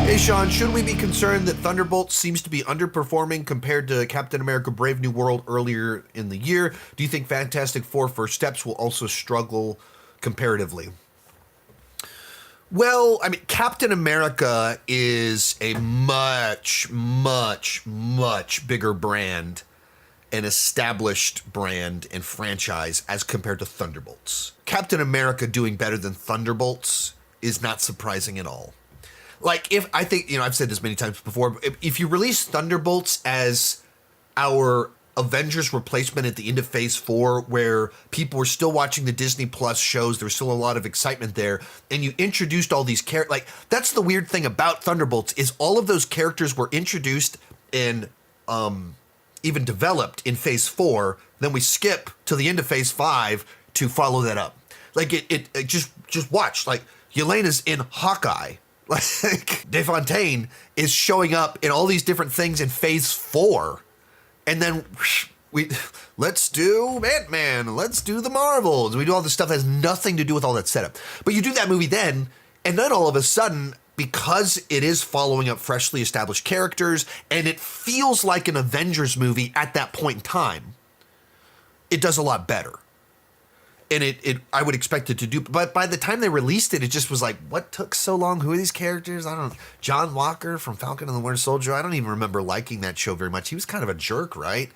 Hey Sean, should we be concerned that Thunderbolts seems to be underperforming compared to Captain America Brave New World earlier in the year? Do you think Fantastic Four First Steps will also struggle comparatively? Well, I mean, Captain America is a much, much, much bigger brand, an established brand and franchise as compared to Thunderbolts. Captain America doing better than Thunderbolts is not surprising at all. Like, if I think, I've said this many times before, if you release Thunderbolts as our Avengers replacement at the end of Phase 4, where people were still watching the Disney Plus shows, there's still a lot of excitement there, and you introduced all these characters, like, that's the weird thing about Thunderbolts, is all of those characters were introduced and even developed in Phase 4, then we skip to the end of Phase 5 to follow that up. Like, it just watch, like, Yelena's in Hawkeye. Like, DeFontaine is showing up in all these different things in Phase 4. And then let's do Ant-Man, let's do the Marvels. We do all this stuff that has nothing to do with all that setup. But you do that movie then, and then all of a sudden, because it is following up freshly established characters, and it feels like an Avengers movie at that point in time, it does a lot better. And I would expect it to do, but by the time they released it, it just was like, what took so long? Who are these characters? I don't know. John Walker from Falcon and the Winter Soldier. I don't even remember liking that show very much. He was kind of a jerk, right?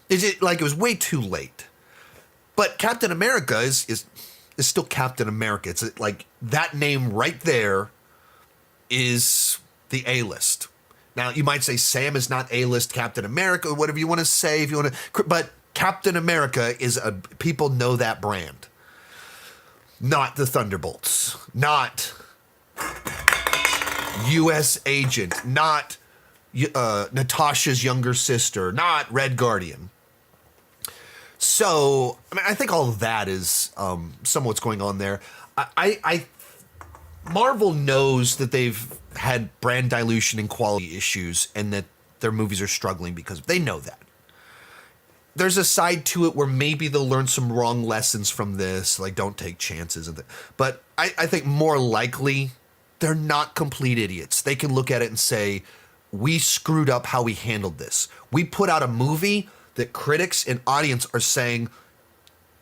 It was way too late. But Captain America is still Captain America. It's like that name right there is the A-list. Now you might say Sam is not A-list Captain America, or whatever you want to say, if you want to, but Captain America people know that brand. Not the Thunderbolts. Not U.S. Agent. Not Natasha's younger sister. Not Red Guardian. So, I mean, I think all of that is some of what's going on there. Marvel knows that they've had brand dilution and quality issues and that their movies are struggling because they know that. There's a side to it where maybe they'll learn some wrong lessons from this, like don't take chances. But I think more likely they're not complete idiots. They can look at it and say, we screwed up how we handled this. We put out a movie that critics and audience are saying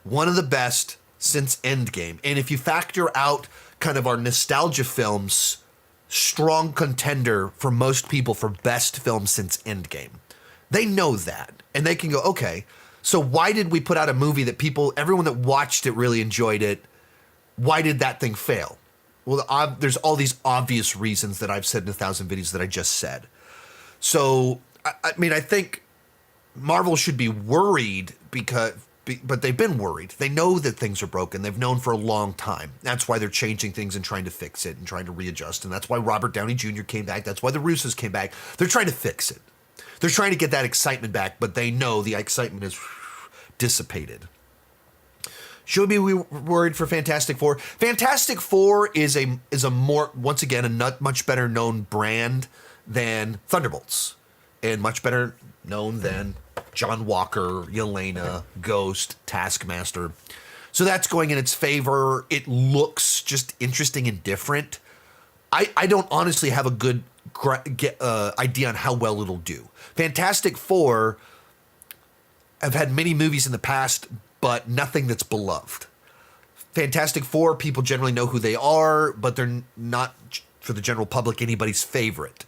one of the best since Endgame. And if you factor out kind of our nostalgia films, strong contender for most people for best film since Endgame. They know that. And they can go, okay, so why did we put out a movie that everyone that watched it really enjoyed it? Why did that thing fail? Well, there's all these obvious reasons that I've said in 1,000 videos that I just said. So, I mean, I think Marvel should be worried but they've been worried. They know that things are broken. They've known for a long time. That's why they're changing things and trying to fix it and trying to readjust. And that's why Robert Downey Jr. came back. That's why the Russos came back. They're trying to fix it. They're trying to get that excitement back, but they know the excitement is dissipated. Should we be worried for Fantastic Four? Fantastic Four is a more, once again, a much better known brand than Thunderbolts, and much better known than John Walker, Yelena, Ghost, Taskmaster. So that's going in its favor. It looks just interesting and different. I don't honestly have a good idea on how well it'll do. Fantastic Four have had many movies in the past, but nothing that's beloved. Fantastic Four, people generally know who they are, but they're not, for the general public, anybody's favorite.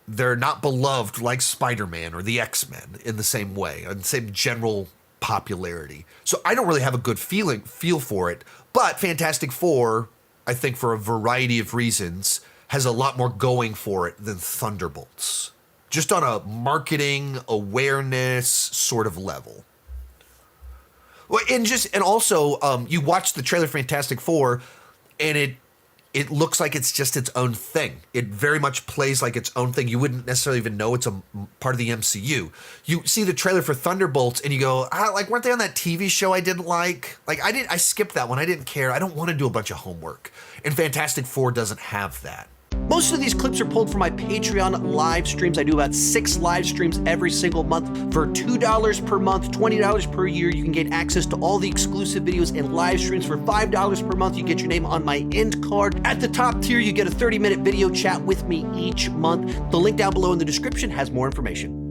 They're not beloved like Spider-Man or the X-Men in the same way, in the same general popularity. So I don't really have a good feel for it, but Fantastic Four, I think for a variety of reasons, has a lot more going for it than Thunderbolts. Just on a marketing awareness sort of level. Well, and also, you watch the trailer for Fantastic Four, and it looks like it's just its own thing. It very much plays like its own thing. You wouldn't necessarily even know it's a part of the MCU. You see the trailer for Thunderbolts, and you go, like, weren't they on that TV show I didn't like? Like, I skipped that one. I didn't care. I don't want to do a bunch of homework. And Fantastic Four doesn't have that. Most of these clips are pulled from my Patreon live streams. I do about 6 live streams every single month. For $2 per month, $20 per year, you can get access to all the exclusive videos and live streams. For $5 per month, you get your name on my end card. At the top tier, you get a 30-minute video chat with me each month. The link down below in the description has more information.